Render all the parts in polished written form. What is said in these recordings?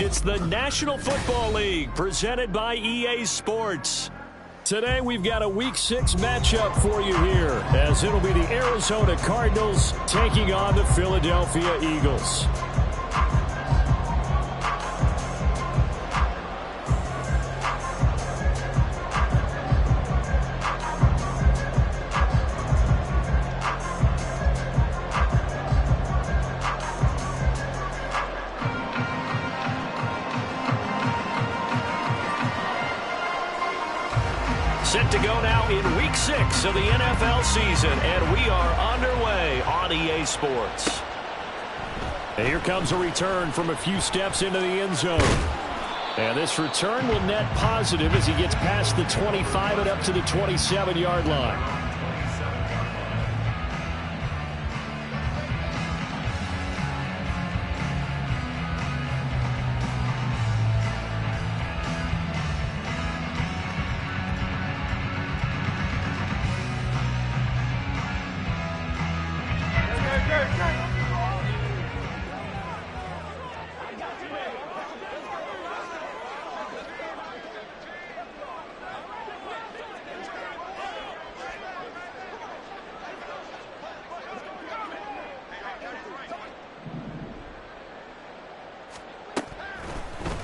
It's the National Football League presented by EA Sports. Today we've got a Week 6 matchup for you here, as it'll be the Arizona Cardinals taking on the Philadelphia Eagles. Set to go now in Week 6 of the NFL season, and we are underway on EA Sports. And here comes a return from a few steps into the end zone. And this return will net positive as he gets past the 25 and up to the 27-yard line.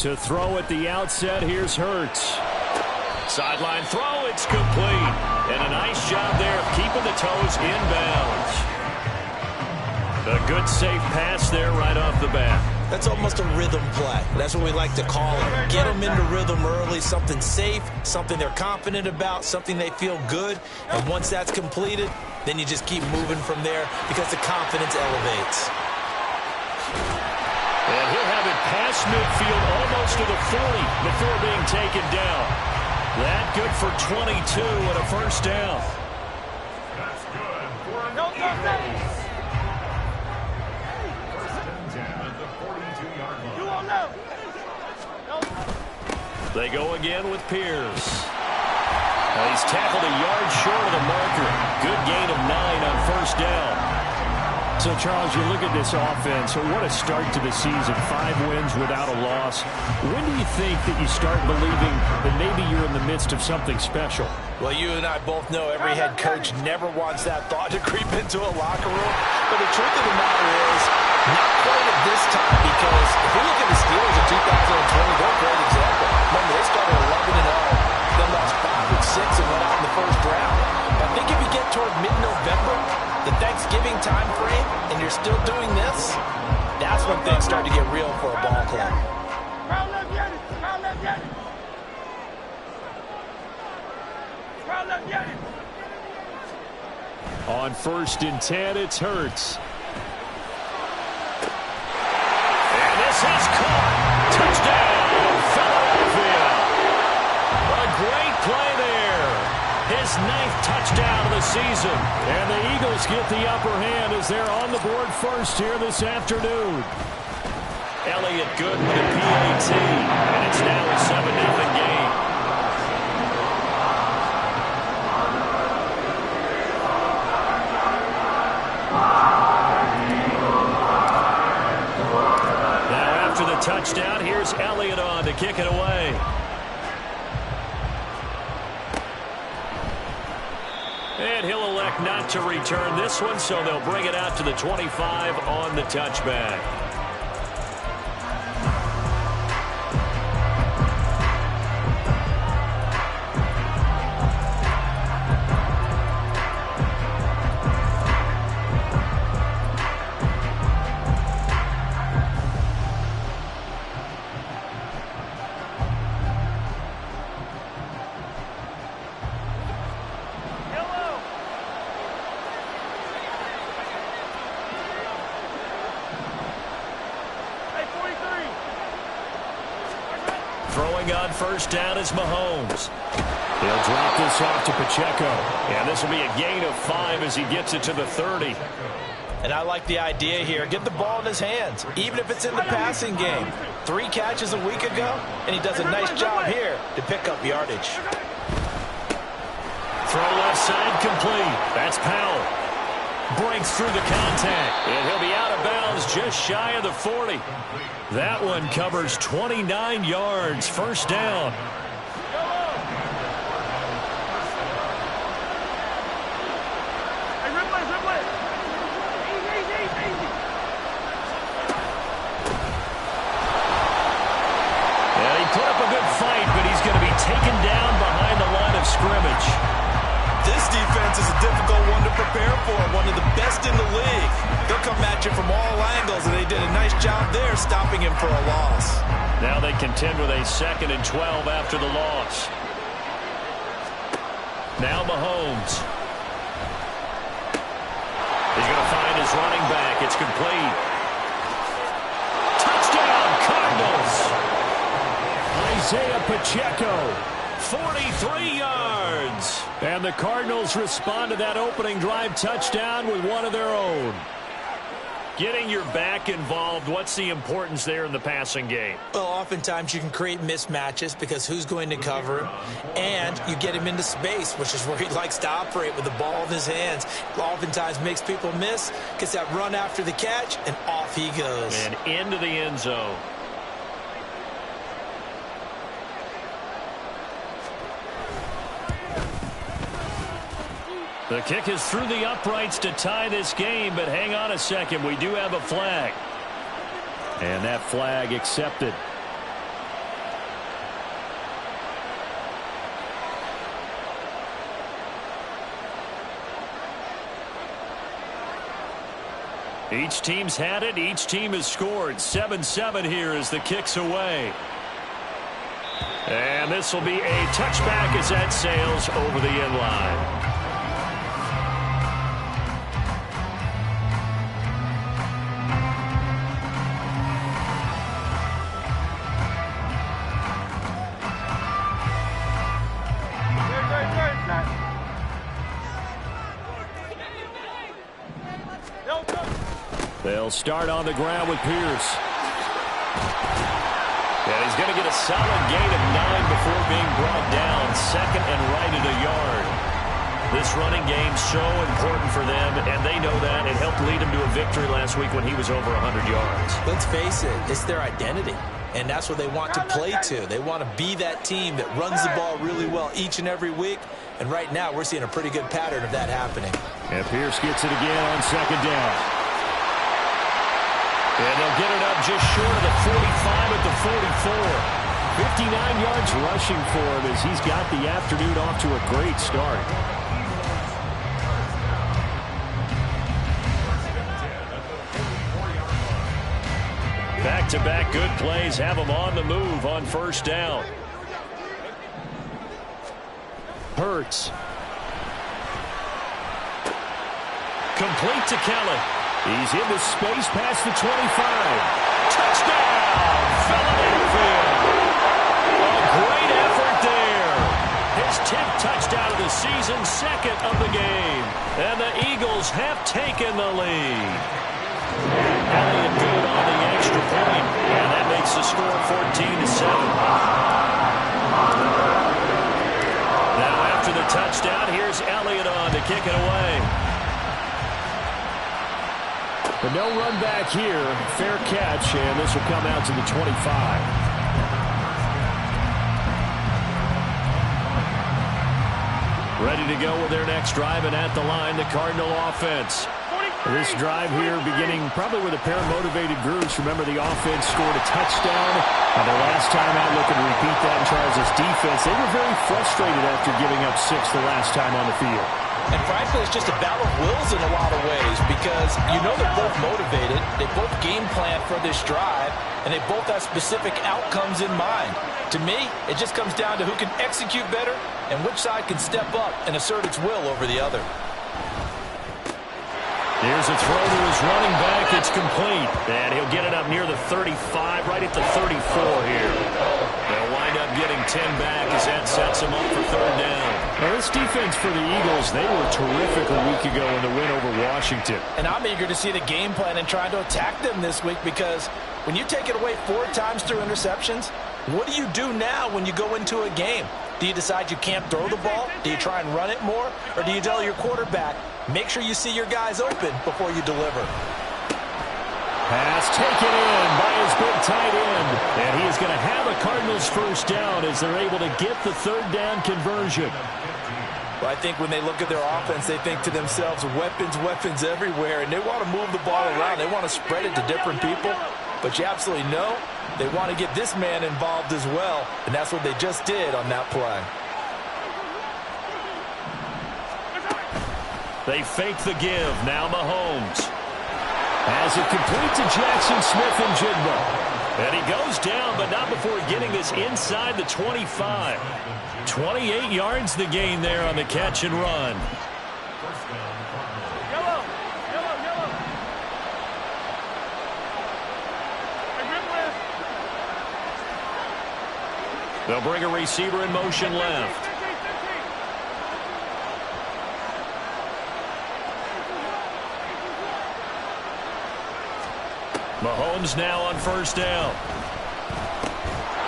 To throw at the outset, here's Hurts. Sideline throw, it's complete. And a nice job there of keeping the toes in bounds. A good safe pass there right off the bat. That's almost a rhythm play. That's what we like to call it. Get them into rhythm early, something safe, something they're confident about, something they feel good. And once that's completed, then you just keep moving from there because the confidence elevates. And he'll have it past midfield almost to the 40 before being taken down. That good for 22 and a first down. That's good for a no gain. First down at the 42-yard line. You won't know. They go again with Pierce. Now he's tackled a yard short of the marker. Good gain of 9 on first down. So, Charles, you look at this offense, what a start to the season. 5 wins without a loss. When do you think that you start believing that maybe you're in the midst of something special? Well, you and I both know every head coach never wants that thought to creep into a locker room. But the truth of the matter is, not quite at this time, because if you look at the Steelers in 2020, they're a great example. Remember, they started 11-0, then lost 5 and 6 and went out in the first round. I think if you get toward mid-November, the Thanksgiving time frame, and you're still doing this, that's when things start to get real for a ball club. On 1st and 10, it's Hurts. And this is caught. Touchdown, Philadelphia. A great play there. His 9th touchdown of the season. And the Eagles get the upper hand as they're on the board first here this afternoon. Elliott good with a PAT. And it's now a 7-0 game. Now after the touchdown, here's Elliott on to kick it away. And he'll elect not to return this one, so they'll bring it out to the 25 on the touchback. Throwing on first down is Mahomes. He'll drop this off to Pacheco. And this will be a gain of 5 as he gets it to the 30. And I like the idea here. Get the ball in his hands, even if it's in the passing game. 3 catches a week ago, and he does a nice job here to pick up yardage. Throw left side complete. That's Powell. Breaks through the contact. And he'll be out of bounds just shy of the 40. That one covers 29 yards. First down. And he put up a good fight, but he's going to be taken down behind the line of scrimmage. This defense is a difficult one to prepare for, one of the best in the league. They'll come at you from all angles, and they did a nice job there stopping him for a loss. Now they contend with a 2nd and 12 after the loss. Now Mahomes. He's going to find his running back. It's complete. Touchdown, Cardinals. Isaiah Pacheco. 43 yards. And the Cardinals respond to that opening drive touchdown with one of their own. Getting your back involved, what's the importance there in the passing game? Well, oftentimes you can create mismatches because who's going to cover him, and you get him into space, which is where he likes to operate with the ball in his hands. Oftentimes makes people miss, gets that run after the catch, and off he goes. And into the end zone. The kick is through the uprights to tie this game, but hang on a second. We do have a flag. And that flag accepted. Each team's had it. Each team has scored. 7-7 here as the kick's away. And this will be a touchback as that sails over the end line. They'll start on the ground with Pierce. And he's going to get a solid gain of 9 before being brought down. 2nd and right at a yard. This running game's so important for them, and they know that. It helped lead them to a victory last week when he was over 100 yards. Let's face it, it's their identity, and that's what they want to play to. They want to be that team that runs the ball really well each and every week, and right now we're seeing a pretty good pattern of that happening. And Pierce gets it again on 2nd down. And they'll get it up just short of the 45 at the 44. 59 yards rushing for him as he's got the afternoon off to a great start. Back-to-back good plays have him on the move on first down. Hurts. Complete to Kelly. He's into space past the 25. Touchdown, Philadelphia. A great effort there. His 10th touchdown of the season, 2nd of the game. And the Eagles have taken the lead. Elliott good on the extra point. And that makes the score 14-7. Now after the touchdown, here's Elliott on to kick it away. But no run back here. Fair catch, and this will come out to the 25. Ready to go with their next drive, and at the line, the Cardinal offense. This drive here beginning probably with a pair of motivated groups. Remember, the offense scored a touchdown. And the last time out, looking to repeat that in Charles' defense. They were very frustrated after giving up 6 the last time on the field. And frankly, it's just a battle of wills in a lot of ways because you know they're both motivated. They both game plan for this drive, and they both have specific outcomes in mind. To me, it just comes down to who can execute better and which side can step up and assert its will over the other. Here's a throw to his running back. It's complete. And he'll get it up near the 35, right at the 34 here. They'll wind up getting 10 back as that sets him up for 3rd down. Now, this defense for the Eagles, they were terrific a week ago in the win over Washington. And I'm eager to see the game plan and trying to attack them this week because when you take it away 4 times through interceptions, what do you do now when you go into a game? Do you decide you can't throw the ball? Do you try and run it more? Or do you tell your quarterback, make sure you see your guys open before you deliver? Pass It's taken in by his big tight end. And he is going to have a Cardinals first down as they're able to get the third down conversion. Well, I think when they look at their offense, they think to themselves, weapons, weapons everywhere, and they want to move the ball around. They want to spread it to different people, but you absolutely know they want to get this man involved as well, and that's what they just did on that play. They fake the give. Now Mahomes has it complete to Jackson Smith-Njigba. And he goes down, but not before getting this inside the 25. 28 yards the gain there on the catch and run. They'll bring a receiver in motion left. Mahomes now on first down.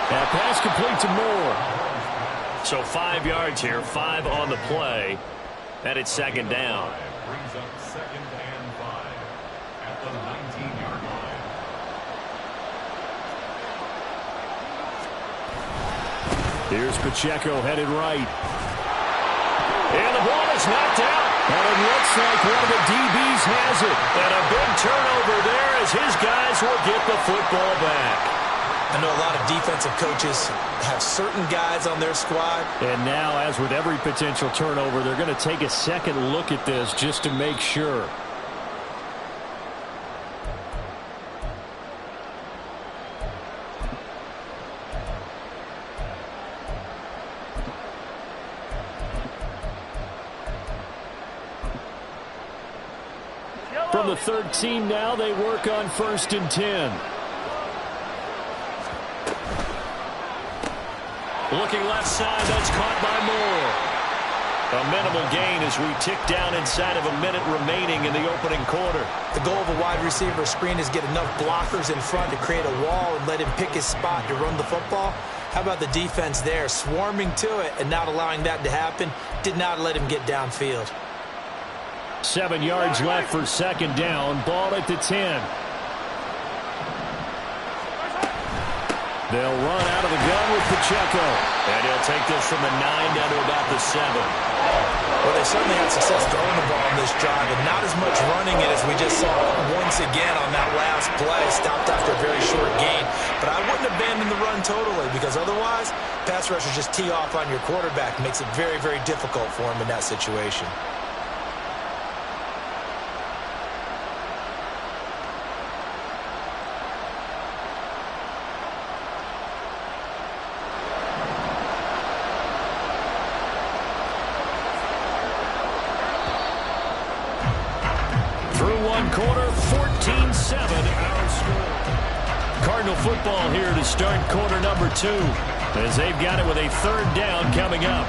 That pass complete to Moore. So 5 yards here, 5 on the play. And it's second down. Brings up 2nd and 5 at the 19-yard line. Here's Pacheco headed right. And the ball is knocked out. And it looks like one of the DBs has it. And a big turnover there as his guys will get the football back. I know a lot of defensive coaches have certain guys on their squad. And now, as with every potential turnover, they're going to take a second look at this just to make sure. From the 13 now, they work on 1st and 10. Looking left side, that's caught by Moore. A minimal gain as we tick down inside of a minute remaining in the opening quarter. The goal of a wide receiver screen is get enough blockers in front to create a wall and let him pick his spot to run the football. How about the defense there, swarming to it and not allowing that to happen? Did not let him get downfield. 7 yards left for second down. Ball at the 10. They'll run out of the gun with Pacheco. And he'll take this from the 9 down to about the 7. Well, they certainly had success throwing the ball in this drive, and not as much running it as we just saw once again on that last play. Stopped after a very short gain. But I wouldn't abandon the run totally, because otherwise, pass rushers just tee off on your quarterback. Makes it very, very difficult for him in that situation. Quarter 14-7 our score. Cardinal football here to start quarter number 2 as they've got it with a third down coming up.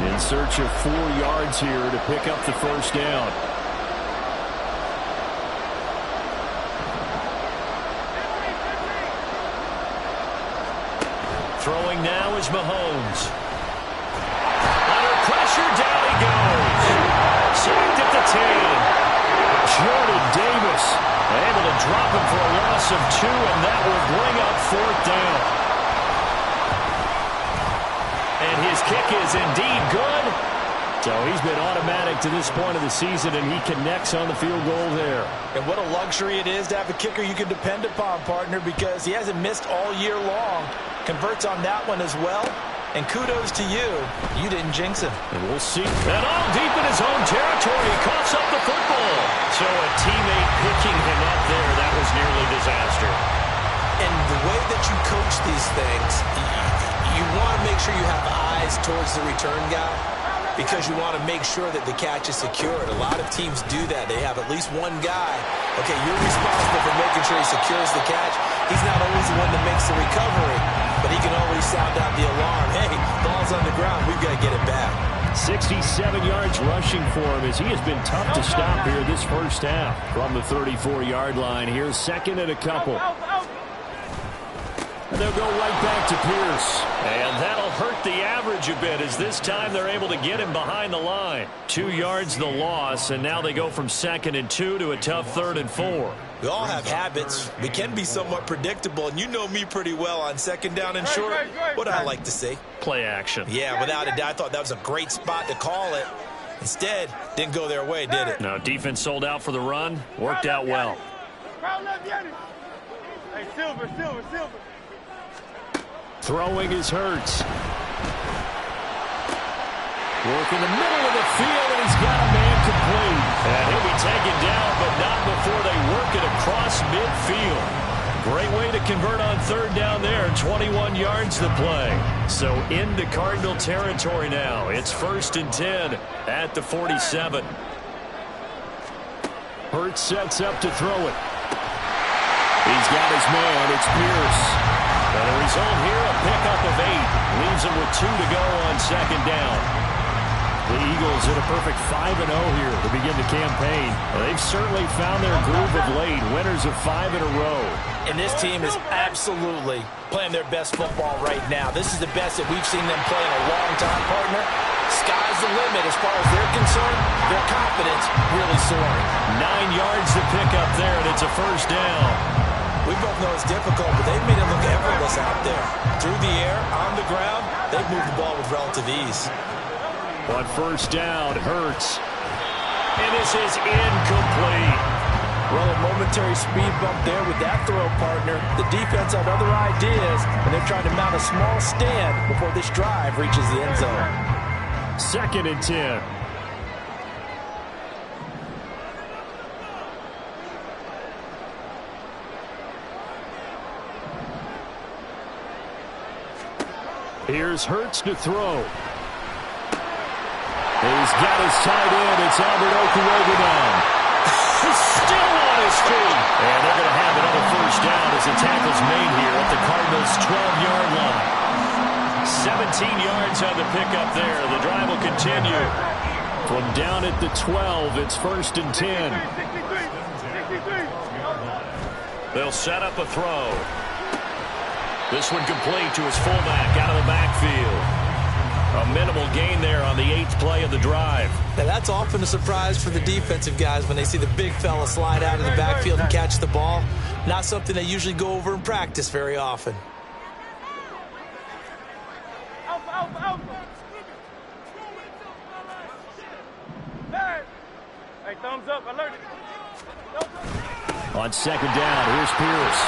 In search of 4 yards here to pick up the first down. Throwing now is Mahomes. Under pressure, down he goes. Sacked at the 10. Jordan Davis able to drop him for a loss of 2, and that will bring up 4th down. And his kick is indeed good. So he's been automatic to this point of the season, and he connects on the field goal there. And what a luxury it is to have a kicker you can depend upon, partner, because he hasn't missed all year long. Converts on that one as well. And kudos to you. You didn't jinx him. And we'll see. And all deep in his own territory. He coughs up the football. So a teammate picking him up there, that was nearly disaster. And the way that you coach these things, you want to make sure you have eyes towards the return guy because you want to make sure that the catch is secured. A lot of teams do that. They have at least one guy. Okay, you're responsible for making sure he secures the catch. He's not always the one that makes the recovery, but he can always sound out the alarm. Hey, ball's on the ground. We've got to get it back. 67 yards rushing for him as he has been tough to stop here this first half. From the 34-yard line, here's second and a couple. And they'll go right back to Pierce. And that'll hurt the average a bit as this time they're able to get him behind the line. 2 yards the loss, and now they go from 2nd and 2 to a tough 3rd and 4. We all have habits. We can be somewhat predictable, and you know me pretty well on 2nd down and short. What do I like to say? Play action. Yeah, without a doubt, I thought that was a great spot to call it. Instead, didn't go their way, did it? No, defense sold out for the run. Worked out well. Hey, Silver. Throwing is Hurts. Work in the middle of the field, and he's got a man complete. And he'll be taken down, but not before they work it across midfield. Great way to convert on 3rd down there. 21 yards to play. So into Cardinal territory now. It's 1st and 10 at the 47. Hurts sets up to throw it. He's got his man. It's Pierce. And the result here, a pickup of 8. Leaves him with 2 to go on 2nd down. The Eagles in a perfect 5-0 here to begin the campaign. They've certainly found their groove of late. Winners of 5 in a row. And this team is absolutely playing their best football right now. This is the best that we've seen them play in a long time, partner. Sky's the limit as far as they're concerned. Their confidence really soaring. 9 yards to pick up there, and it's a 1st down. We both know it's difficult, but they've made it look effortless out there. Through the air, on the ground, they've moved the ball with relative ease. On 1st down, Hurts. And this is incomplete. Well, a momentary speed bump there with that throw, partner. The defense had other ideas, and they're trying to mount a small stand before this drive reaches the end zone. 2nd and 10. Here's Hurts to throw. He's got his tight end. It's Albert Okurogunan. He's still on his feet. And they're going to have another 1st down as the tackle's made here at the Cardinals' 12-yard line. 17 yards on the pickup there. The drive will continue. From down at the 12, it's 1st and 10. They'll set up a throw. This one complete to his fullback out of the backfield. A minimal gain there on the 8th play of the drive. Now, that's often a surprise for the defensive guys when they see the big fella slide out of the backfield and catch the ball. Not something they usually go over in practice very often. Hey, thumbs up, alerted. On 2nd down, here's Pierce.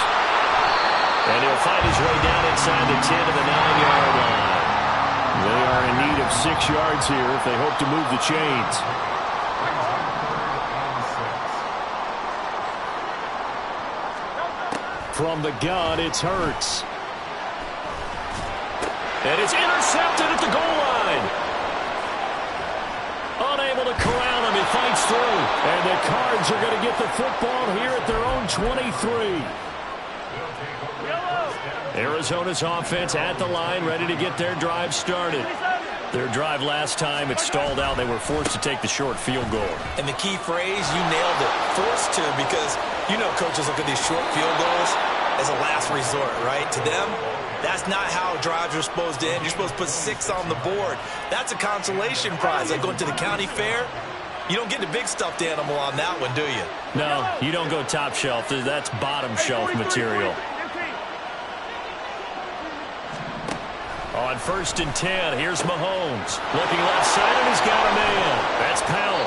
And he'll find his way down inside the 10 to the 9-yard line. They are in need of 6 yards here if they hope to move the chains. From the gun, it's Hurts. And it's intercepted at the goal line. Unable to corral him, he fights through. And the Cards are going to get the football here at their own 23. Arizona's offense at the line, ready to get their drive started. Their drive last time, it stalled out. They were forced to take the short field goal. And the key phrase, you nailed it. Forced to, because you know coaches look at these short field goals as a last resort, right? To them, that's not how drives are supposed to end. You're supposed to put 6 on the board. That's a consolation prize. Like going to the county fair, you don't get the big stuffed animal on that one, do you? No, you don't go top shelf. That's bottom shelf material. On 1st and 10, here's Mahomes. Looking left side, and he's got a man. That's Powell.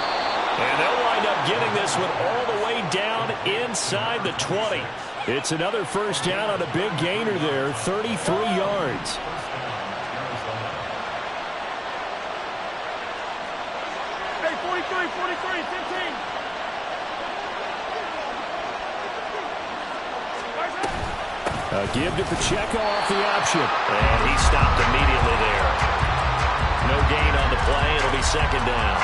And they'll wind up getting this one all the way down inside the 20. It's another 1st down on a big gainer there, 33 yards. Hey, 43, 15. A give to Pacheco off the option. And he stopped immediately there. No gain on the play. It'll be 2nd down.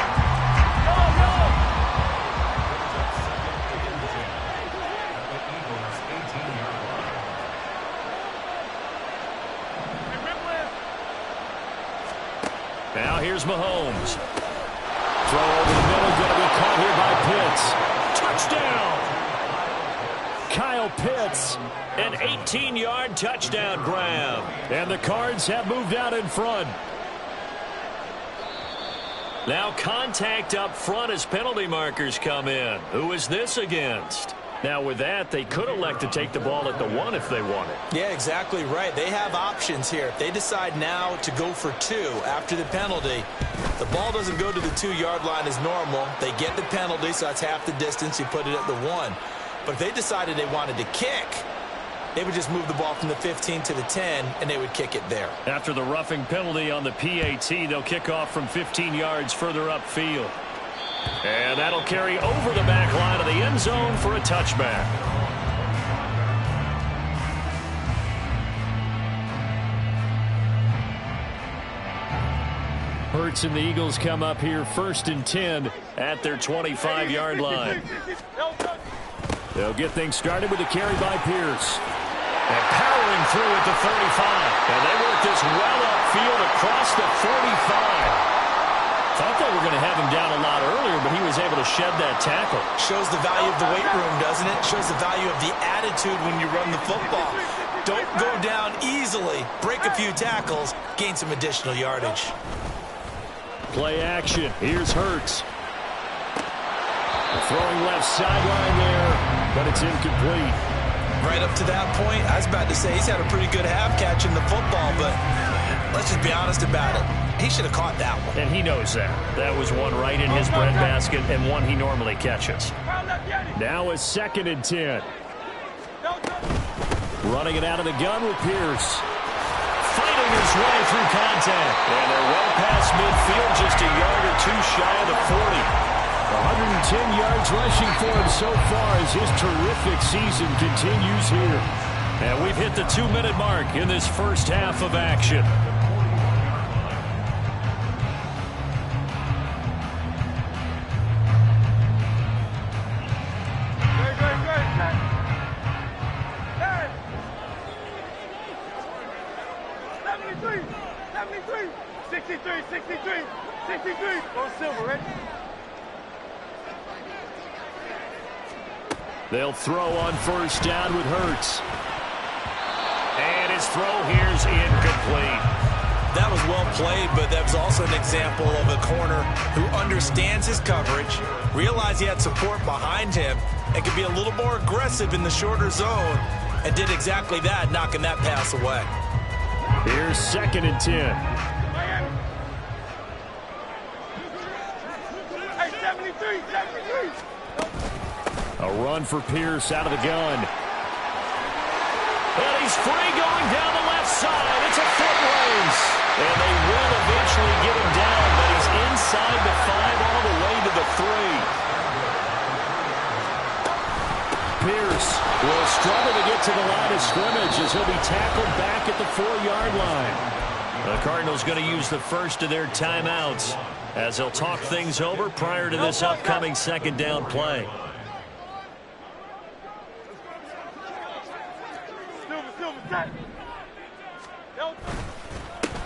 Now Now here's Mahomes. Throw over the middle, going to be caught here by Pitts. Touchdown! Kyle Pitts, an 18-yard touchdown grab. And the Cards have moved out in front. Now contact up front as penalty markers come in. Who is this against? Now with that, they could elect to take the ball at the 1 if they wanted. Yeah, exactly right. They have options here. If they decide now to go for 2 after the penalty, the ball doesn't go to the 2-yard line as normal. They get the penalty, so that's half the distance. You put it at the 1. But if they decided they wanted to kick, they would just move the ball from the 15 to the 10, and they would kick it there. After the roughing penalty on the PAT, they'll kick off from 15 yards further upfield. And that'll carry over the back line of the end zone for a touchback. Hurts and the Eagles come up here 1st and 10 at their 25-yard line. They'll get things started with a carry by Pierce. And powering through at the 35. And they work this well upfield across the 45. Thought they were going to have him down a lot earlier, but he was able to shed that tackle. Shows the value of the weight room, doesn't it? Shows the value of the attitude when you run the football. Don't go down easily. Break a few tackles. Gain some additional yardage. Play action. Here's Hurts. Throwing left sideline there, but it's incomplete. Right up to that point, I was about to say he's had a pretty good half catching the football, but let's just be honest about it. He should have caught that one. And he knows that. That was one right in his breadbasket and one he normally catches. Now a 2nd and 10. Running it out of the gun with Pierce. Fighting his way through contact. And they're well past midfield, just a yard or 2 shy of the 40. 110 yards rushing for him so far as his terrific season continues here. And we've hit the 2-minute mark in this first half of action. They'll throw on 1st down with Hurts. And his throw here's incomplete. That was well played, but that was also an example of a corner who understands his coverage, realized he had support behind him, and could be a little more aggressive in the shorter zone, and did exactly that, knocking that pass away. Here's 2nd and 10. Hey, 73, 73. A run for Pierce out of the gun. And he's free going down the left side. It's a foot race. And they will eventually get him down, but he's inside the 5 all the way to the 3. Pierce will struggle to get to the line of scrimmage as he'll be tackled back at the 4-yard line. The Cardinals going to use the first of their timeouts as they'll talk things over prior to this upcoming 2nd down play.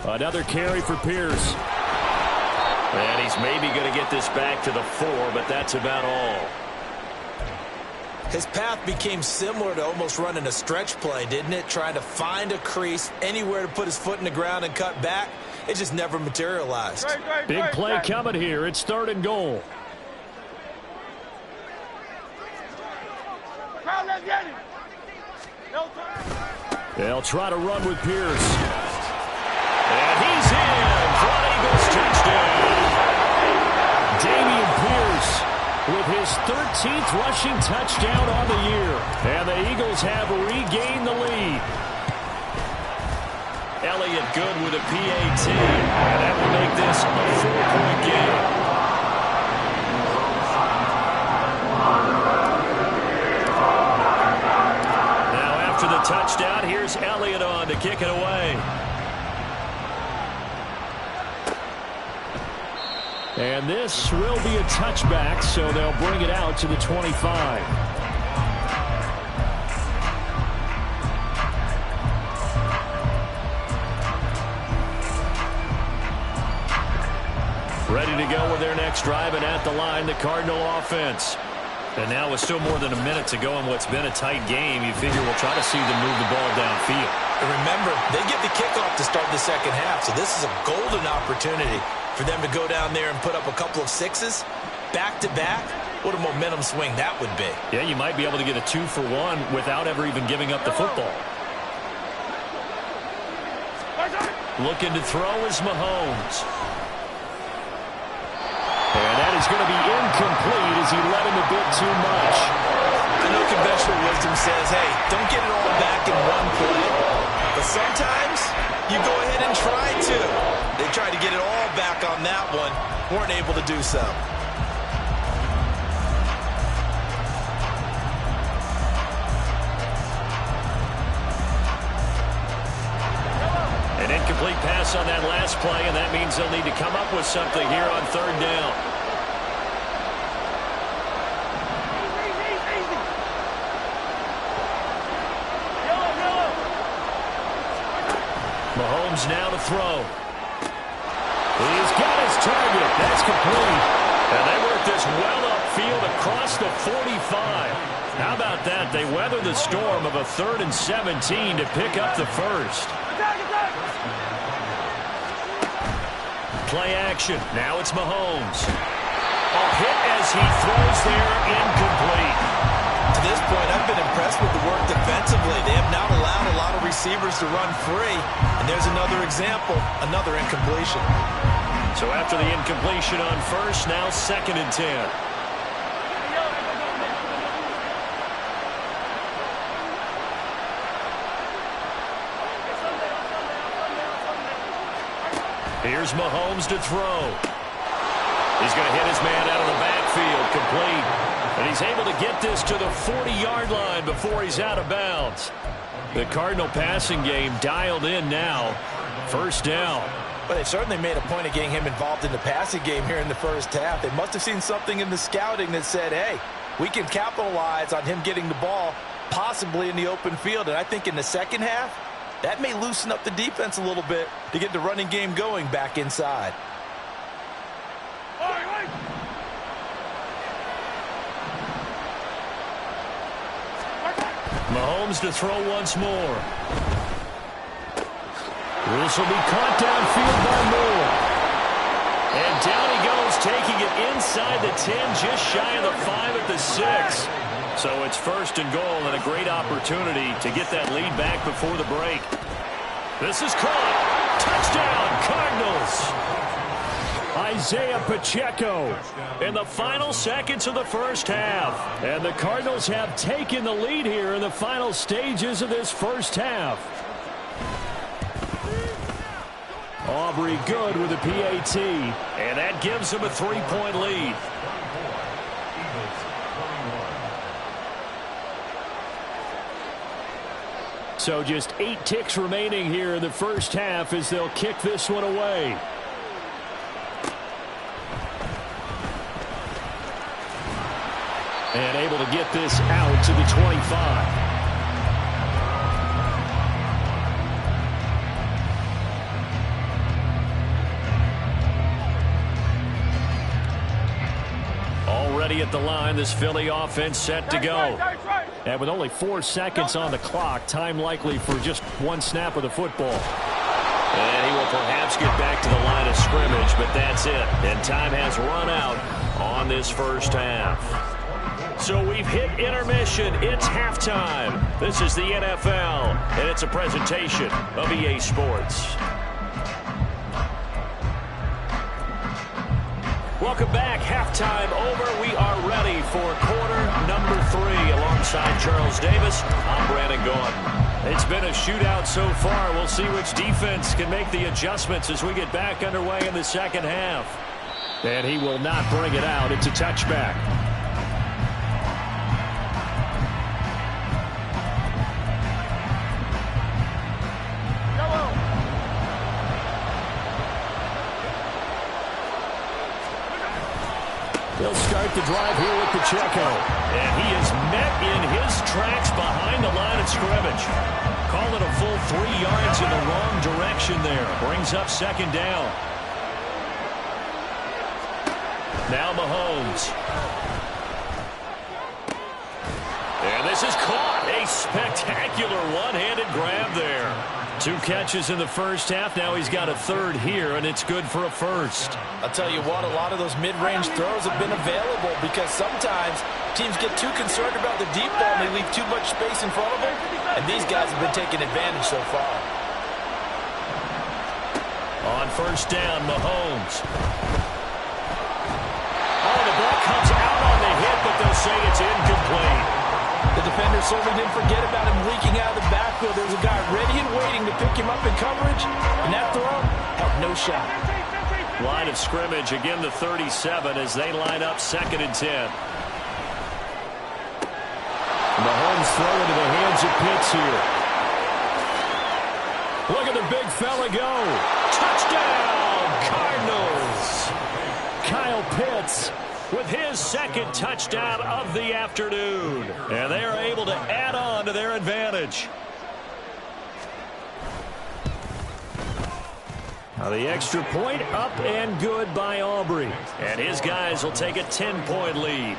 Another carry for Pierce. And he's maybe going to get this back to the 4, but that's about all. His path became similar to almost running a stretch play, didn't it? Trying to find a crease, anywhere to put his foot in the ground and cut back. It just never materialized. Big play coming here. It's 3rd and goal. They'll try to run with Pierce. And he's in for an Eagles touchdown. Dameon Pierce with his 13th rushing touchdown on the year. And the Eagles have regained the lead. Elliott good with a PAT. And that will make this a 4-point game. Now after the touchdown, here's Elliott on to kick it away. And this will be a touchback, so they'll bring it out to the 25. Ready to go with their next drive, and at the line, the Cardinal offense. And now with still more than a minute to go in what's been a tight game, you figure we'll try to see them move the ball downfield. And remember, they get the kickoff to start the second half, so this is a golden opportunity for them to go down there and put up a couple of sixes back-to-back. What a momentum swing that would be. Yeah, you might be able to get a 2-for-1 without ever even giving up the football. Looking to throw is Mahomes. And that is going to be incomplete as he led him a bit too much. I know conventional wisdom says, hey, don't get it all back in one play. But sometimes you go ahead and try to. They tried to get it all back on that one. Weren't able to do so. An incomplete pass on that last play, and that means they'll need to come up with something here on third down. Mahomes now to throw. He's got his target. That's complete. And they work this well upfield across the 45. How about that? They weather the storm of a 3rd and 17 to pick up the first. Play action. Now it's Mahomes. A hit as he throws there, incomplete. To this point, I've been impressed with the work defensively. They have not allowed a lot of receivers to run free. And there's another example, another incompletion. So after the incompletion on first, now 2nd and 10. Here's Mahomes to throw. He's going to hit his man out of the backfield, complete. And he's able to get this to the 40-yard line before he's out of bounds. The Cardinal passing game dialed in now. First down. But they certainly made a point of getting him involved in the passing game here in the first half. They must have seen something in the scouting that said, hey, we can capitalize on him getting the ball possibly in the open field. And I think in the second half, that may loosen up the defense a little bit to get the running game going back inside. Mahomes to throw once more. This will be caught downfield by Moore. And down he goes, taking it inside the 10, just shy of the 5 at the 6. So it's 1st and goal, and a great opportunity to get that lead back before the break. This is caught. Touchdown, Cardinals. Isaiah Pacheco in the final seconds of the first half. And the Cardinals have taken the lead here in the final stages of this first half. Aubrey good with a PAT. And that gives them a 3-point lead. So just 8 ticks remaining here in the first half as they'll kick this one away. And able to get this out to the 25. Already at the line, this Philly offense set to go. And with only 4 seconds on the clock, time likely for just 1 snap of the football. And he will perhaps get back to the line of scrimmage, but that's it. And time has run out on this first half. So we've hit intermission. It's halftime. This is the NFL, and it's a presentation of EA Sports. Welcome back. Halftime over. We are ready for quarter number 3 alongside Charles Davis. I'm Brandon Gordon. It's been a shootout so far. We'll see which defense can make the adjustments as we get back underway in the second half. And he will not bring it out. It's a touchback. They'll start the drive here with Pacheco. And he is met in his tracks behind the line of scrimmage. Call it a full 3 yards in the wrong direction there. Brings up 2nd down. Now Mahomes. And this is caught. A spectacular one-handed grab there. 2 catches in the first half. Now he's got a third here, and it's good for a first. I'll tell you what, a lot of those mid-range throws have been available because sometimes teams get too concerned about the deep ball and they leave too much space in front of them, and these guys have been taking advantage so far. On first down, Mahomes. Oh, the ball comes out on the hit, but they'll say it's incomplete. The defender certainly didn't forget about him leaking out of the backfield. There was a guy ready and waiting to pick him up in coverage, and that throw had no shot. Line of scrimmage, again the 37 as they line up 2nd and 10. Mahomes throw into the hands of Pitts here. Look at the big fella go. Touchdown, Cardinals. Kyle Pitts with his 2nd touchdown of the afternoon. And they are able to add on to their advantage. Now the extra point up and good by Aubrey. And his guys will take a 10-point lead.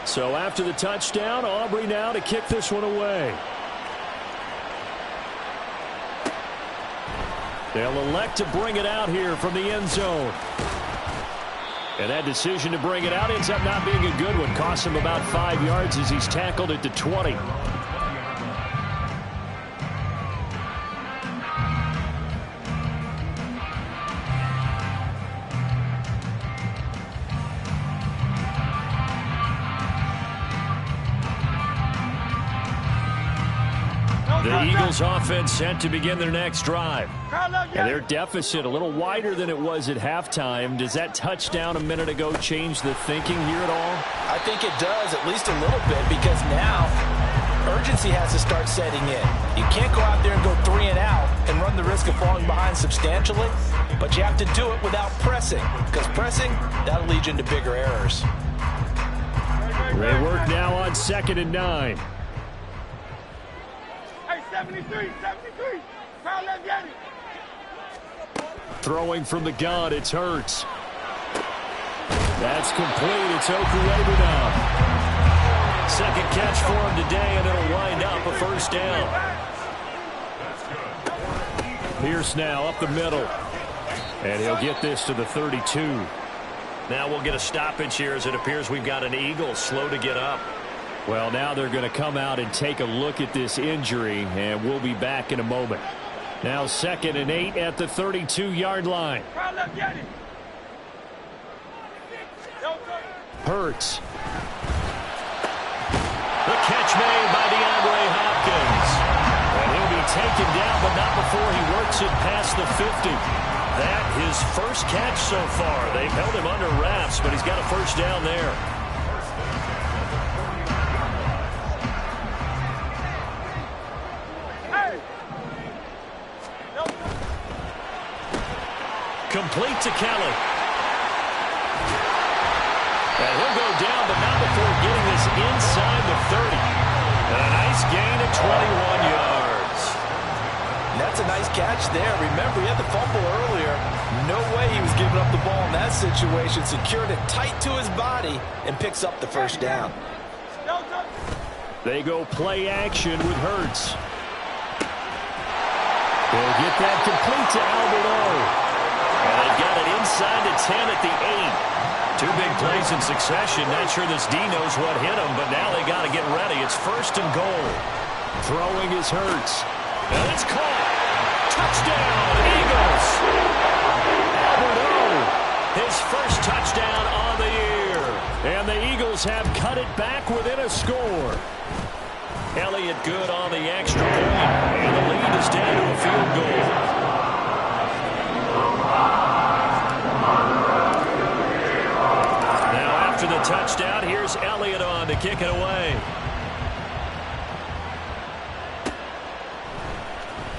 So after the touchdown, Aubrey now to kick this one away. They'll elect to bring it out here from the end zone. And that decision to bring it out ends up not being a good one. Costs him about 5 yards as he's tackled at the 20. The Eagles offense set to begin their next drive. And their deficit a little wider than it was at halftime. Does that touchdown a minute ago change the thinking here at all? I think it does, at least a little bit, because now urgency has to start setting in. You can't go out there and go 3 and out and run the risk of falling behind substantially, but you have to do it without pressing, because pressing, that'll lead you into bigger errors. They work now on 2nd and 9. 73. Foul left, get it. Throwing from the gun, it's Hurts. That's complete. It's Okuwebe now. 2nd catch for him today, and it'll wind up a first down. Pierce now up the middle. And he'll get this to the 32. Now we'll get a stoppage here as it appears we've got an Eagle slow to get up. Well, now they're going to come out and take a look at this injury, and we'll be back in a moment. Now 2nd and 8 at the 32-yard line. Hurts. The catch made by DeAndre Hopkins. And he'll be taken down, but not before he works it past the 50. That his first catch so far. They've held him under wraps, but he's got a first down there. Complete to Kelly. And he'll go down, but not before getting this inside the 30. And a nice gain of 21 yards. And that's a nice catch there. Remember, he had the fumble earlier. No way he was giving up the ball in that situation. Secured it tight to his body and picks up the first down. They go play action with Hurts. They'll get that complete to Albert O. And they've got it inside the 10 at the 8. 2 big plays in succession. Not sure this D knows what hit him, but now they got to get ready. It's 1st and goal. Throwing is Hurts. And it's caught. Touchdown, Eagles. Albert O, his first touchdown on the year. And the Eagles have cut it back within a score. Elliott good on the extra point. And the lead is down to a field goal. After the touchdown, here's Elliott on to kick it away.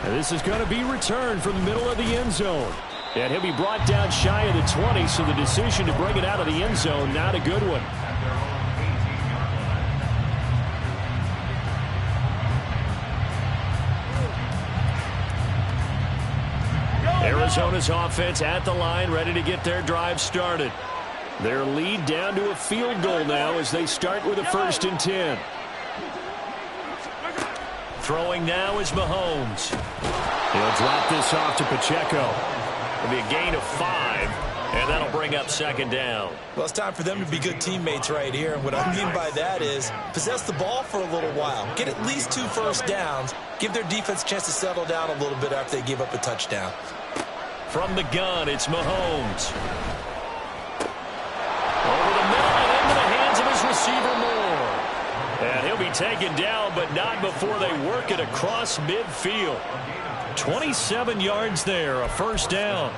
And this is going to be returned from the middle of the end zone. And he'll be brought down shy of the 20, so the decision to bring it out of the end zone, not a good one. Arizona's offense at the line, ready to get their drive started. Their lead down to a field goal now as they start with a 1st and 10. Throwing now is Mahomes. He'll drop this off to Pacheco. It'll be a gain of 5, and that'll bring up 2nd down. Well, it's time for them to be good teammates right here. And what I mean by that is possess the ball for a little while. Get at least 2 first downs. Give their defense a chance to settle down a little bit after they give up a touchdown. From the gun, it's Mahomes. Over the middle and into the hands of his receiver, Moore. And he'll be taken down, but not before they work it across midfield. 27 yards there, a 1st down.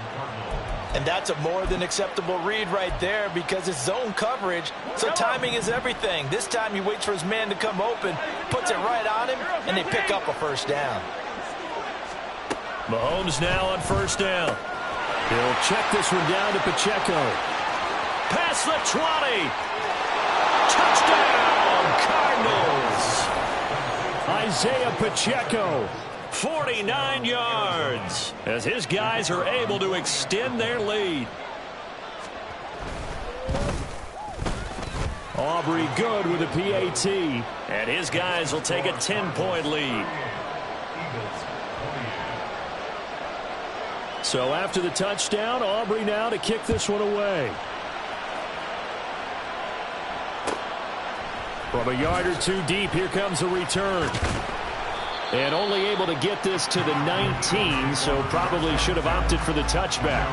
And that's a more than acceptable read right there because it's zone coverage, so timing is everything. This time he waits for his man to come open, puts it right on him, and they pick up a 1st down. Mahomes now on 1st down. He'll check this one down to Pacheco. Past the 20. Touchdown, Cardinals. Isaiah Pacheco. 49 yards as his guys are able to extend their lead. Aubrey good with a PAT, and his guys will take a 10-point lead. So after the touchdown, Aubrey now to kick this one away. From a yard or 2 deep, here comes a return. And only able to get this to the 19, so probably should have opted for the touchback.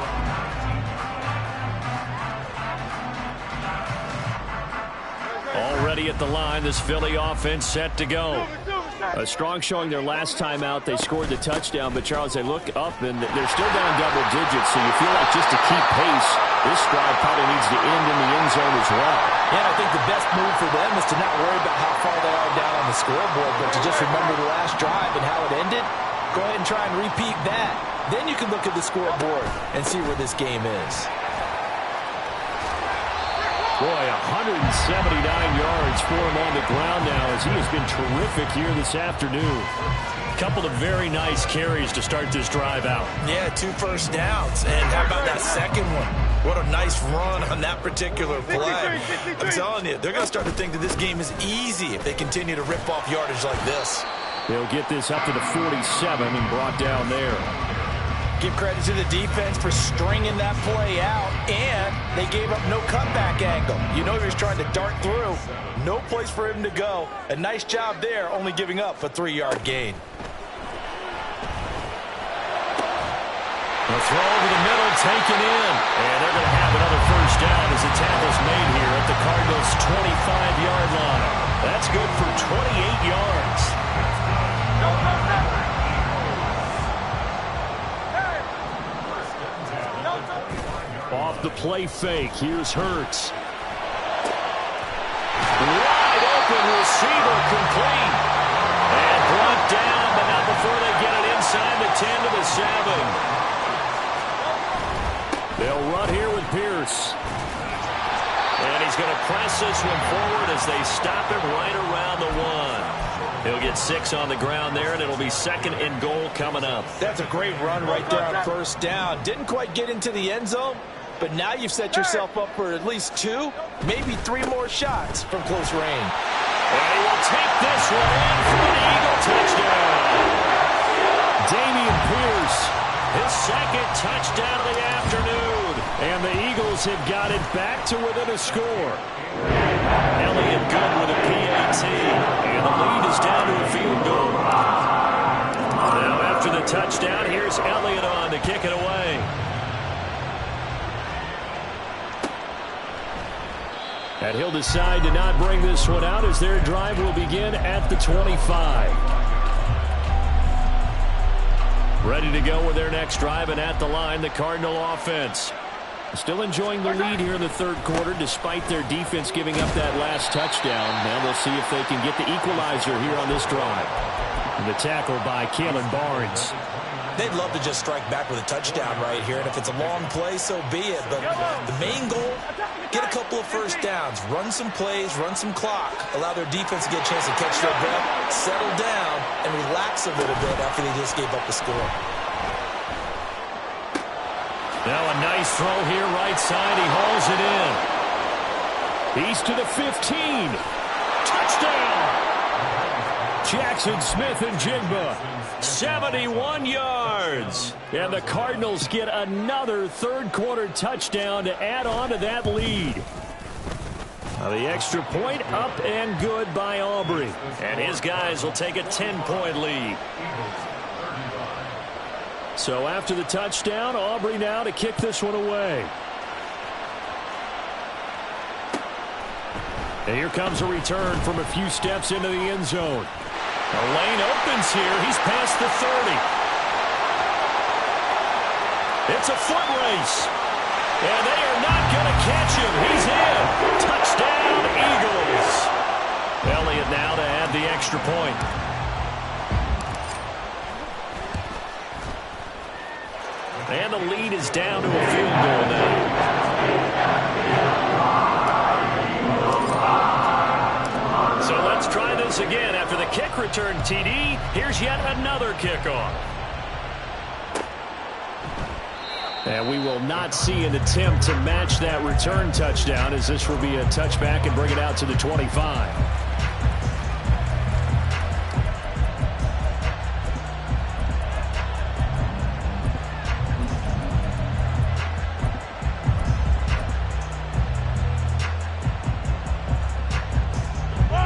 Already at the line, this Philly offense set to go. A strong showing their last time out. They scored the touchdown, but Charles, they look up and they're still down double digits, so you feel like just to keep pace, this drive probably needs to end in the end zone as well. Yeah, I think the best move for them is to not worry about how far they are down on the scoreboard, but to just remember the last drive and how it ended. Go ahead and try and repeat that. Then you can look at the scoreboard and see where this game is. Boy, 179 yards for him on the ground now as he has been terrific here this afternoon. Couple of very nice carries to start this drive out. Yeah, 2 first downs. And how about that second one? What a nice run on that particular play. I'm telling you, they're going to start to think that this game is easy if they continue to rip off yardage like this. They'll get this up to the 47 and brought down there. Give credit to the defense for stringing that play out, and they gave up no cutback angle. You know he was trying to dart through. No place for him to go. A nice job there, only giving up a 3-yard gain. A throw over the middle, taken in. And they're going to have another 1st down as the tackle's made here at the Cardinals' 25-yard line. That's good for 28 yards. Off the play fake, here's Hurts. Wide open receiver complete. And brought down, but not before they get it inside the 10 to the 7. They'll run here with Pierce. And he's going to press this one forward as they stop him right around the 1. He'll get 6 on the ground there, and it'll be 2nd and goal coming up. That's a great run right there on 1st down. Didn't quite get into the end zone, but now you've set yourself up for at least 2, maybe 3 more shots from close range. And he will take this one in for an Eagle touchdown. Dameon Pierce, his 2nd touchdown of the afternoon. And the Eagles have got it back to within a score. Elliott good with a PAT. And the lead is down to a field goal. Now after the touchdown, here's Elliott on to kick it away. And he'll decide to not bring this one out as their drive will begin at the 25. Ready to go with their next drive, and at the line, the Cardinal offense. Still enjoying the lead here in the 3rd quarter despite their defense giving up that last touchdown. Now we'll see if they can get the equalizer here on this drive. And the tackle by Kalen Barnes. They'd love to just strike back with a touchdown right here, and if it's a long play, so be it. But the main goal, get a couple of first downs, run some plays, run some clock, allow their defense to get a chance to catch their breath, settle down, and relax a little bit after they just gave up the score. Now a nice throw here, right side. He hauls it in. He's to the 15. Touchdown! Jackson Smith and Jigba. 71 yards. And the Cardinals get another third-quarter touchdown to add on to that lead. Now the extra point up and good by Aubrey. And his guys will take a 10-point lead. So after the touchdown, Aubrey now to kick this one away. And here comes a return from a few steps into the end zone. The lane opens here. He's past the 30. It's a foot race. And they are not going to catch him. He's in. Touchdown, Eagles. Elliott now to add the extra point. And the lead is down to a field goal now. So let's try this again. After the kick return TD, here's yet another kickoff. And we will not see an attempt to match that return touchdown, as this will be a touchback and bring it out to the 25.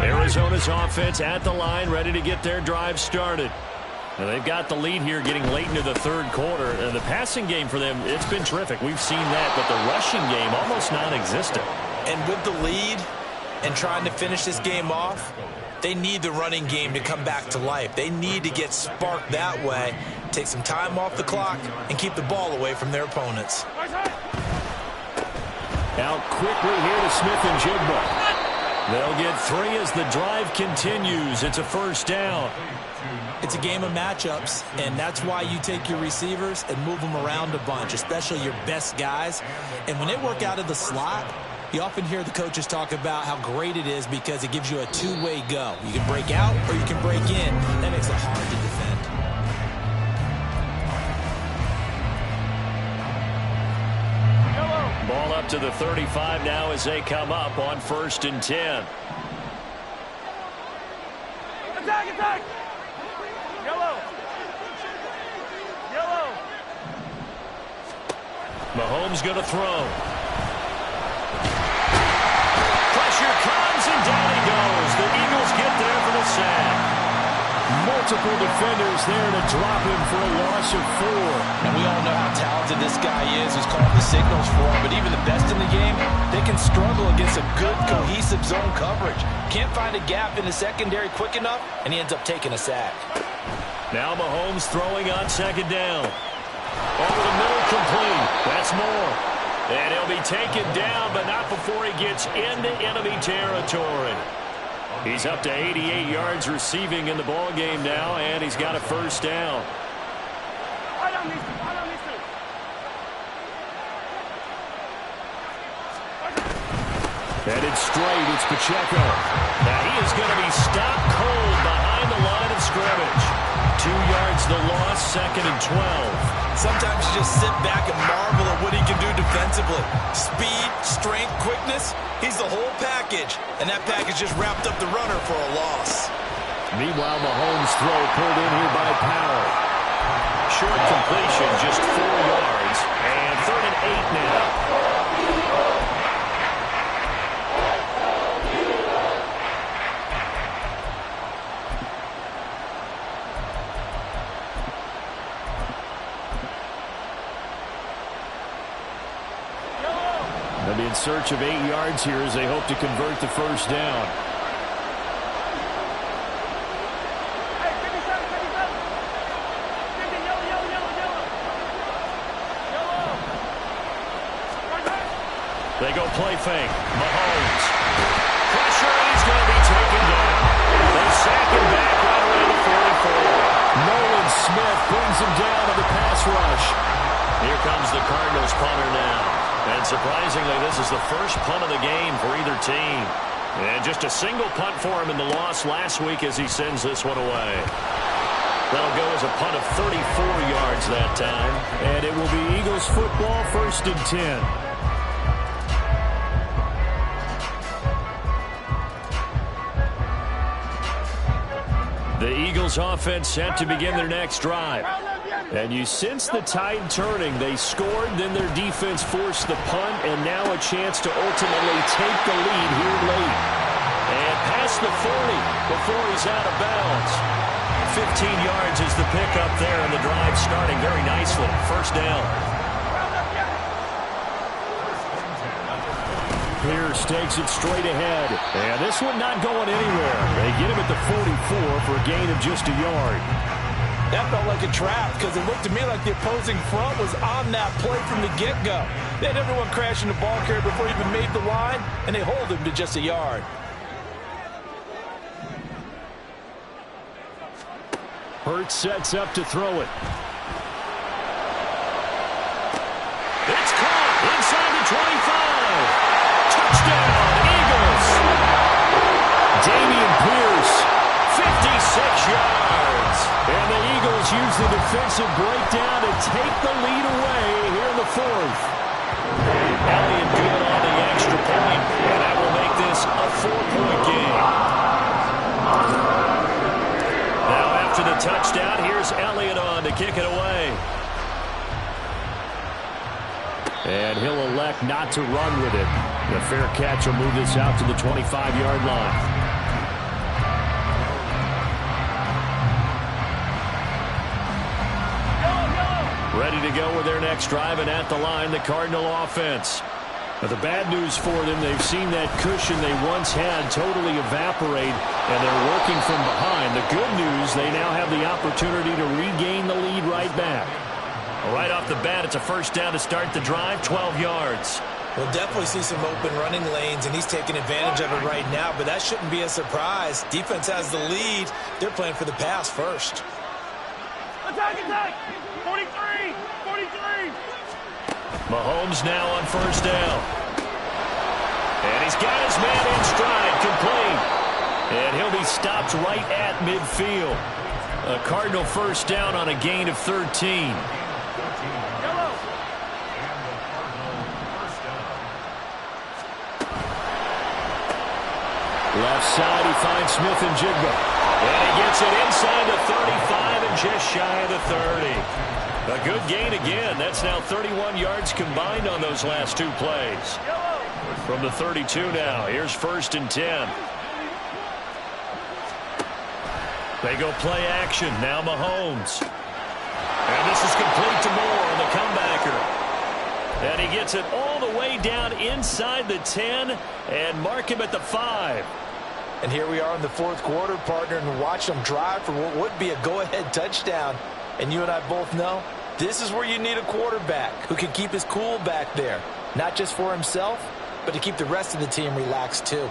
Arizona's offense at the line, ready to get their drive started. And they've got the lead here getting late into the third quarter. And the passing game for them, it's been terrific. We've seen that, but the rushing game almost non-existent. And with the lead and trying to finish this game off, they need the running game to come back to life. They need to get sparked that way, take some time off the clock, and keep the ball away from their opponents. Out quickly here to Smith and Jigba. They'll get 3 as the drive continues. It's a first down. It's a game of matchups, and that's why you take your receivers and move them around a bunch, especially your best guys. And when they work out of the slot, you often hear the coaches talk about how great it is because it gives you a two-way go. You can break out or you can break in. That makes it hard to defend. Ball up to the 35 now as they come up on 1st and 10. Attack, attack! Yellow! Yellow! Mahomes going to throw. Pressure comes and down he goes. The Eagles get there for the sack. Multiple defenders there to drop him for a loss of 4. And we all know how talented this guy is who's calling the signals for him. But even the best in the game, they can struggle against a good, cohesive zone coverage. Can't find a gap in the secondary quick enough, and he ends up taking a sack. Now Mahomes throwing on 2nd down. Over the middle, complete. That's more. And he'll be taken down, but not before he gets into enemy territory. He's up to 88 yards receiving in the ball game now, and he's got a first down. Headed straight, it's Pacheco. Now he is going to be stopped cold behind the line of scrimmage. 2 yards the loss, 2nd and 12. Sometimes you just sit back and marvel at what he can do defensively. Speed, strength, quickness, he's the whole package. And that package just wrapped up the runner for a loss. Meanwhile, Mahomes' throw pulled in here by Powell. Short completion, just 4 yards. And 3rd and 8 now. They'll be in search of 8 yards here as they hope to convert the first down. They go play fake. Mahomes. Pressure, he's going to be taken down. They sack him back right around the 44. Nolan Smith brings him down to the pass rush. Here comes the Cardinals punter now. And surprisingly, this is the first punt of the game for either team. And just a single punt for him in the loss last week as he sends this one away. That'll go as a punt of 34 yards that time. And it will be Eagles football, 1st and 10. The Eagles offense set to begin their next drive. And you sense the tide turning. They scored, then their defense forced the punt, and now a chance to ultimately take the lead here late. And past the 40 before he's out of bounds. 15 yards is the pickup there, and the drive starting very nicely. 1st down. Pierce takes it straight ahead. And this one not going anywhere. They get him at the 44 for a gain of just a yard. That felt like a trap because it looked to me like the opposing front was on that play from the get-go. They had everyone crashing the ball carrier before he even made the line, and they hold him to just a yard. Hurts sets up to throw it. It's caught inside the 25. Touchdown, Eagles. Dameon Pierce, 56 yards. And the Eagles use the defensive breakdown to take the lead away here in the 4th. Elliott good on the extra point, and that will make this a 4-point game. Now after the touchdown, here's Elliott on to kick it away. And he'll elect not to run with it. The fair catch will move this out to the 25-yard line. Ready to go with their next drive, and at the line, the Cardinal offense. But the bad news for them, they've seen that cushion they once had totally evaporate, and they're working from behind. The good news, they now have the opportunity to regain the lead right back. Right off the bat, it's a 1st down to start the drive, 12 yards. We'll definitely see some open running lanes, and he's taking advantage of it right now, but that shouldn't be a surprise. Defense has the lead. They're playing for the pass first. Attack, attack! 43! 43! Mahomes now on 1st down. And he's got his man in stride, complete. And he'll be stopped right at midfield. A Cardinal 1st down on a gain of 13. Left side, he finds Smith and Jigba. And he gets it inside the 35 and just shy of the 30. A good gain again. That's now 31 yards combined on those last 2 plays. From the 32 now, here's 1st and 10. They go play action. Now Mahomes. And this is complete to Moore on the comebacker. And he gets it all the way down inside the 10 and mark him at the 5. And here we are in the 4th quarter, partner, and watch them drive for what would be a go-ahead touchdown. And you and I both know this is where you need a quarterback who can keep his cool back there. Not just for himself, but to keep the rest of the team relaxed too.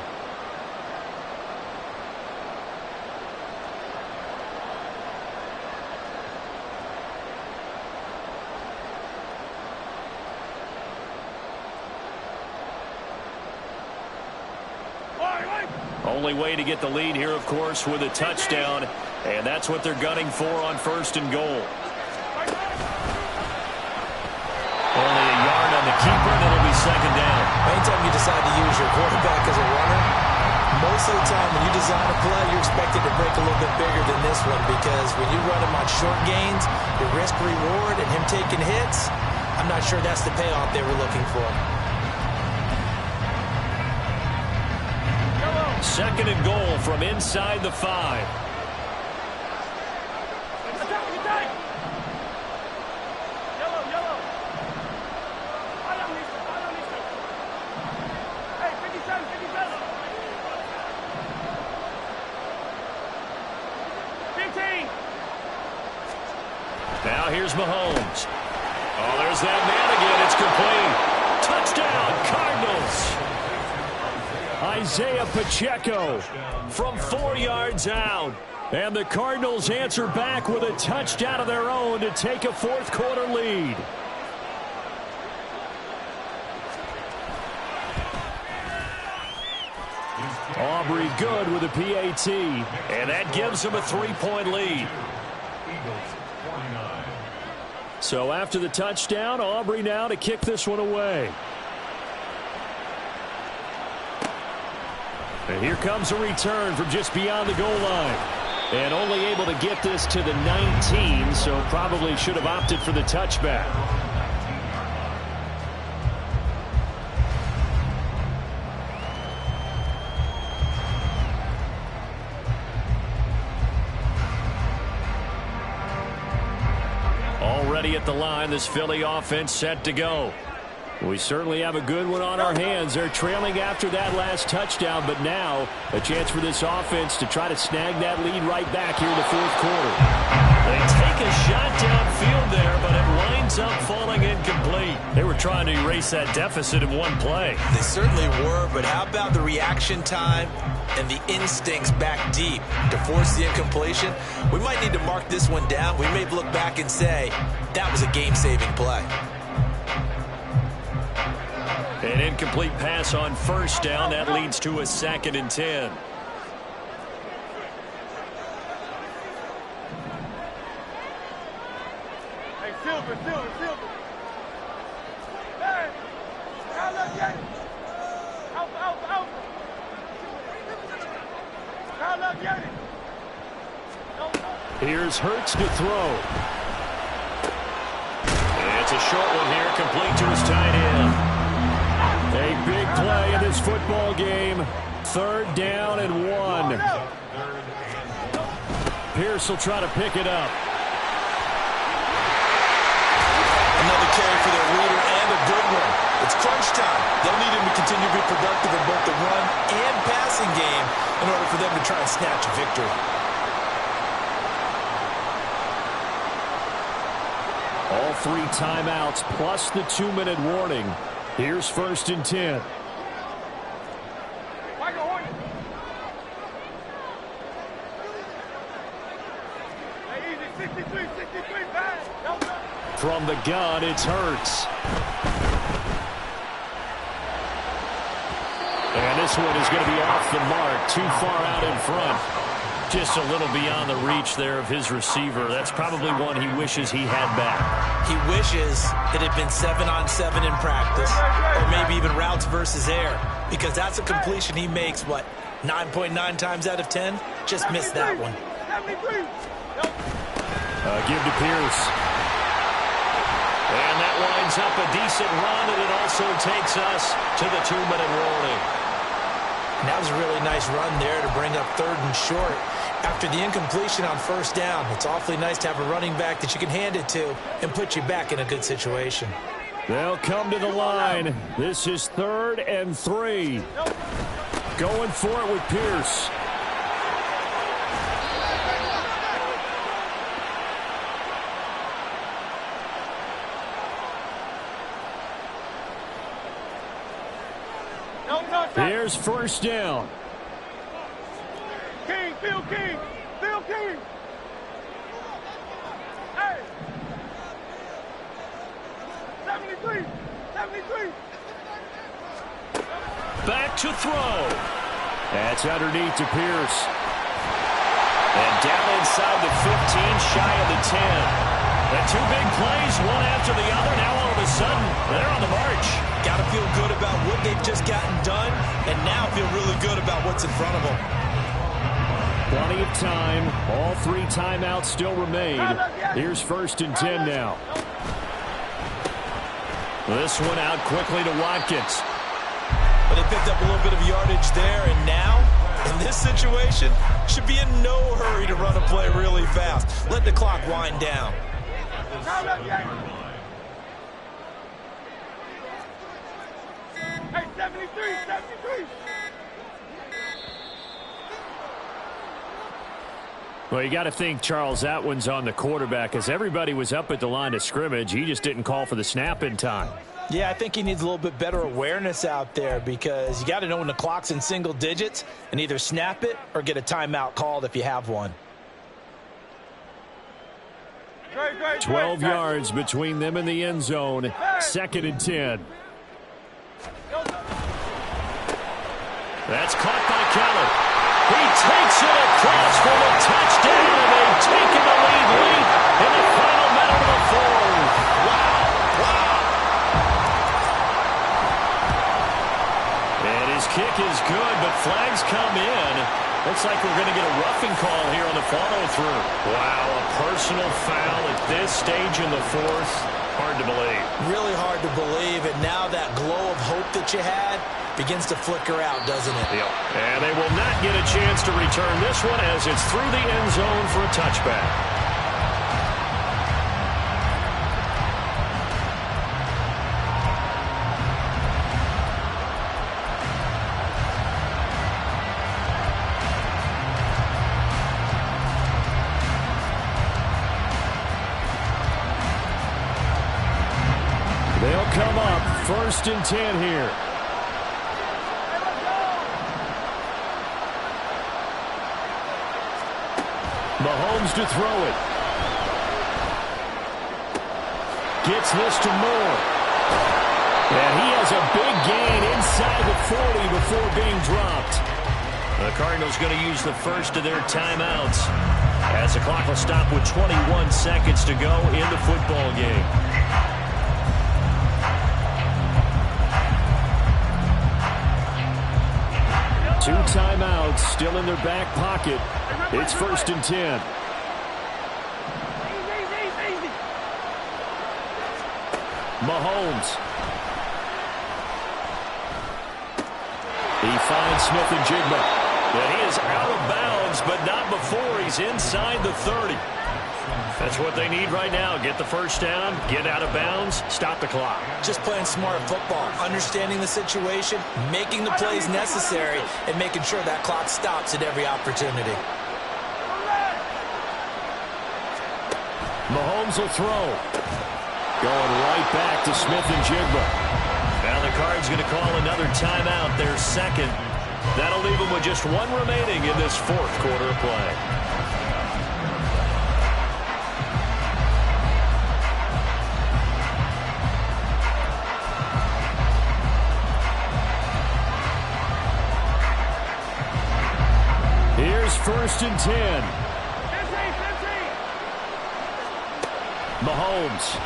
Only way to get the lead here, of course, with a touchdown. And that's what they're gunning for on 1st and goal. Only a yard on the keeper, and it'll be 2nd down. Anytime you decide to use your quarterback as a runner, most of the time when you design a play, you're expected to break a little bit bigger than this one, because when you run him on short gains, the risk-reward and him taking hits, I'm not sure that's the payoff they were looking for. 2nd and goal from inside the 5. Yellow, yellow. Hey, 57, 57. 15. Now here's Mahomes. Oh, there's that man again. It's complete. Touchdown, Cardinals. Isaiah Pacheco from 4 yards out. And the Cardinals answer back with a touchdown of their own to take a 4th quarter lead. Aubrey good with a PAT. And that gives them a 3-point lead. Eagles 49. So after the touchdown, Aubrey now to kick this one away. And here comes a return from just beyond the goal line. And only able to get this to the 19, so probably should have opted for the touchback. Already at the line, this Philly offense set to go. We certainly have a good one on our hands. They're trailing after that last touchdown, but now a chance for this offense to try to snag that lead right back here in the fourth quarter. They take a shot downfield there, but it winds up falling incomplete. They were trying to erase that deficit in one play. They certainly were, but how about the reaction time and the instincts back deep to force the incompletion? We might need to mark this one down. We may look back and say, that was a game-saving play. An incomplete pass on first down. That leads to a 2nd and 10. Hey, Silver. Hey, out, Here's Hurts to throw. It's a short one here, complete to his tight end. A big play in this football game. 3rd down and 1. Pierce will try to pick it up. Another carry for their leader and a good one. It's crunch time. They'll need him to continue to be productive in both the run and passing game in order for them to try and snatch a victory. All 3 timeouts plus the 2-minute warning. Here's 1st and 10. From the gun, it's Hurts. And this one is going to be off the mark, too far out in front. Just a little beyond the reach there of his receiver. That's probably one he wishes he had back. He wishes it had been 7-on-7 in practice, or maybe even routes versus air, because that's a completion he makes, 9.9 times out of 10? Just missed that one. Give to Pierce. And that winds up a decent run, and it also takes us to the 2-minute warning. And that was a really nice run there to bring up 3rd and short. After the incompletion on 1st down, it's awfully nice to have a running back that you can hand it to and put you back in a good situation. They'll come to the line. This is 3rd and 3. Going for it with Pierce. Here's 1st down. Phil King. Hey. 73. Back to throw. That's underneath to Pierce. And down inside the 15, shy of the 10. And 2 big plays, one after the other. Now all of a sudden, they're on the march. Got to feel good about what they've just gotten done, and now feel really good about what's in front of them. Plenty of time. All 3 timeouts still remain. Here's 1st and 10 now. This one out quickly to Watkins. But they picked up a little bit of yardage there, and now, in this situation, should be in no hurry to run a play really fast. Let the clock wind down. Hey, 73. Well, you got to think, Charles, that one's on the quarterback, as everybody was up at the line of scrimmage. He just didn't call for the snap in time. Yeah, I think he needs a little bit better awareness out there, because you got to know when the clock's in single digits and either snap it or get a timeout called if you have one. 12 yards between them and the end zone. 2nd and 10. That's caught by Keller. He takes it across for a touchdown, and they've taken the lead late good, but flags come in. Looks like we're going to get a roughing call here on the follow-through. Wow, a personal foul at this stage in the fourth. Hard to believe. Really hard to believe, and now that glow of hope that you had begins to flicker out, doesn't it? Yep. And they will not get a chance to return this one as it's through the end zone for a touchback. They'll come up 1st and 10 here. Mahomes to throw it. Gets this to Moore. And he has a big gain inside the 40 before being dropped. The Cardinals going to use the first of their timeouts as the clock will stop with 21 seconds to go in the football game. Two timeouts still in their back pocket. It's 1st and 10. Mahomes. He finds Smith-Njigba. And he is out of bounds, but not before he's inside the 30. That's what they need right now. Get the first down, get out of bounds, stop the clock. Just playing smart football, understanding the situation, making the plays necessary, and making sure that clock stops at every opportunity. Mahomes will throw. Going right back to Smith-Njigba. Now the Cards going to call another timeout, their second. That'll leave them with just one remaining in this fourth quarter of play. Here's 1st and 10. Mahomes.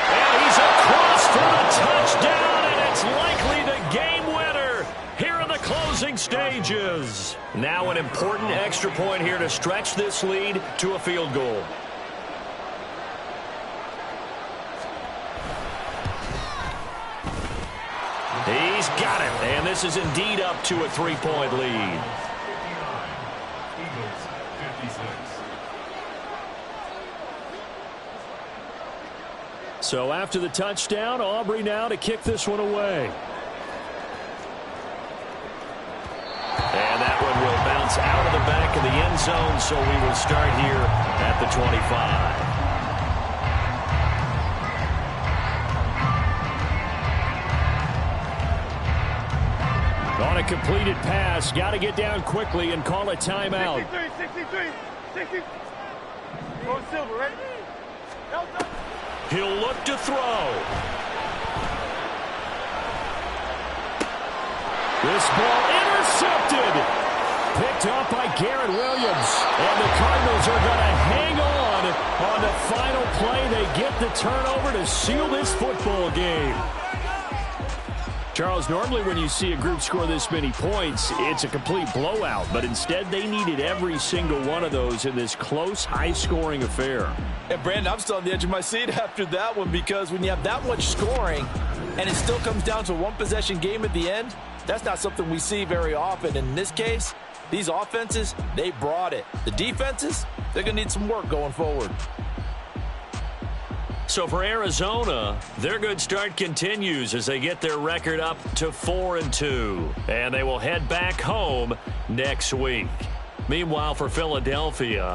And he's across for the touchdown, and it's likely the game winner here in the closing stages. Now an important extra point here to stretch this lead to a field goal. He's got it, and this is indeed up to a 3-point lead. Eagles 56. So after the touchdown, Aubrey now to kick this one away. And that one will bounce out of the back of the end zone, so we will start here at the 25. On a completed pass, got to get down quickly and call a timeout. 63. Go Silver, right? He'll look to throw. This ball intercepted. Picked up by Garrett Williams. And the Cardinals are going to hang on the final play. They get the turnover to seal this football game. Charles, normally when you see a group score this many points, it's a complete blowout. But instead, they needed every single one of those in this close, high-scoring affair. And, Brandon, I'm still on the edge of my seat after that one, because when you have that much scoring and it still comes down to a one-possession game at the end, that's not something we see very often. And in this case, these offenses, they brought it. The defenses, they're going to need some work going forward. So for Arizona, their good start continues as they get their record up to 4-2. And they will head back home next week. Meanwhile, for Philadelphia,